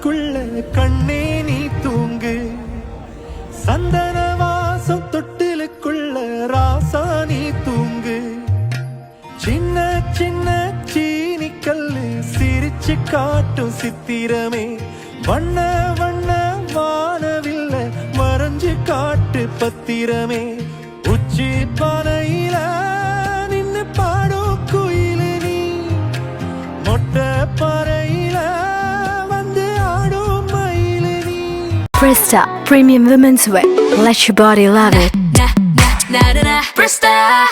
கண்ணுக்குள்ள கண்ணே நீ தூங்கு, சந்தன வாசம் தொட்டிலுக்குள்ள ராசா நீ தூங்கு. சின்ன சின்ன சீனி கல்லு சிரிச்சு காட்டும் சித்திரமே, வண்ண வண்ண வானவில்ல மறைஞ்சு காட்டு பத்திரமே. உச்சி பானையில நின்னு பாடும் குயிலு நீ, மொட்டை பாறையில வந்து ஆடும் மயிலு நீ. Presta Premium Women's Wear. Let your body love it. Presta.